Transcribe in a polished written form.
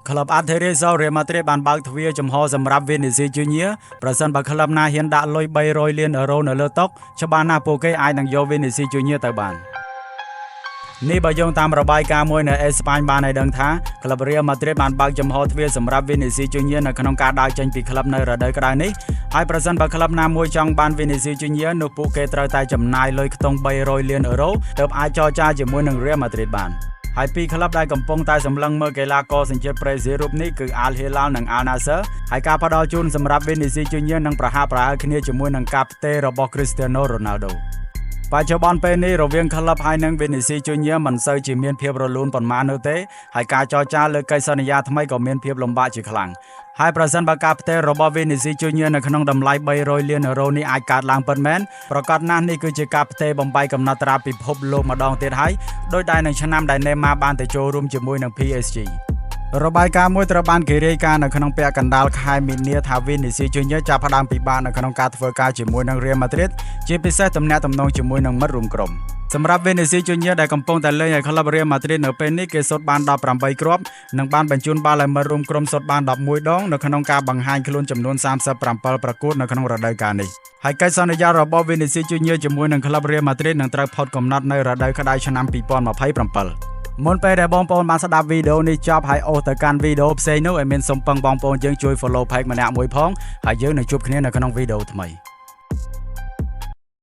ក្លឹបអាតេរេសរ៉េម៉ាឌ្រីតបានបើកទ្វារចំហសម្រាប់ Vinicius Junior ប្រសិនបើក្លឹបណាហ៊ានដាក់លុយ300 លានអឺរ៉ូនៅលើតុច្បាស់ណាស់ពួកគេអាចនឹងយក Vinicius Junior ទៅបាននេះបើយោងតាមរបាយការណ៍មួយនៅអេស្ប៉ាញបានឲ្យដឹងថាក្លឹប Real Madrid បានបើកចំហទ្វារសម្រាប់ Vinicius Junior នៅក្នុងការដើរចេញពីក្លឹបនៅរដូវក្តៅនេះហើយប្រសិនបើក្លឹបណាមួយចង់បាន Vinicius Junior នោះពួកគេត្រូវតែចំណាយលុយខ្ទង់300 លានអឺរ៉ូទើបអាចចរចាជាមួយនឹង Real Madrid បានហើយពីរក្លឹបដែលកំពុងតែសម្លឹងមើលកីឡាករសញ្ជាតិប្រេស៊ីលរូបនេះគឺ Al Hilal និង Al Nassr ហើយការផ្ដល់ជូនសម្រាប់ Vinicius Junior នឹងប្រហាក់ប្រហែលគ្នាជាមួយនឹងការផ្ទេររបស់ Cristiano Ronaldo បច្ចុប្បន្នពេលនេះរវាងក្លឹបហើយនិង Vinicius Junior មិនសូវជាមានភាពរលូនប៉ុន្មាននោះទេហើយការចរចាលើកិច្ចសន្យាថ្មីក៏មានភាពលំបាកជាខ្លាំងហើយប្រសិនបើការផ្ទេររបស់ Vinicius Junior នៅក្នុងតម្លៃ300 លានអឺរ៉ូនេះអាចកើតឡើងពិតមែនប្រកាសណាស់នេះគឺជាការផ្ទេរបំបីកំណត់ត្រាពិភពលោកម្ដងទៀតហើយដោយដែលនឹងឆ្នាំដែល Neymar បានទៅចូលរួមជាមួយនឹង PSG របាយការណ៍មួយត្រូវបានគេរាយការណ៍នៅក្នុងពាក់កណ្ដាលខែមីនាថា Vinicius Junior ចាប់ផ្ដើមពិបាកនៅក្នុងការធ្វើការជាមួយនឹង Real Madrid ជាពិសេសទំនាក់ទំនងជាមួយនឹងមិត្តរួមក្រុមសម្រាប់ Vinicius Junior ដែលកំពុងតែលេងឲ្យក្លឹប Real Madrid នៅពេលនេះគេសុទ្ធបាន18គ្រាប់និងបានបញ្ជូនបាល់ឲ្យមិត្តរួមក្រុមសុទ្ធបាន11ដងនៅក្នុងការបង្ហាញខ្លួនចំនួន37ប្រកួតនៅក្នុងរដូវកាលនេះហើយកិច្ចសន្យារបស់ Vinicius Junior ជាមួយនឹងក្លឹប Real Madrid នឹងត្រូវផុតកំណត់នៅរដូវក្តៅឆ្នាំ2027មុនពេលដែលបងប្អូនបានស្ដាប់វីដេអូនេះចប់ហើយអូសទៅកាន់វីដេអូផ្សេងនោះឲ្យមានសូមពឹងបងប្អូនយើងជួយ follow page ម្នាក់មួយផងហើយយើងនឹងជួបគ្នានៅក្នុងវីដេអូថ្មី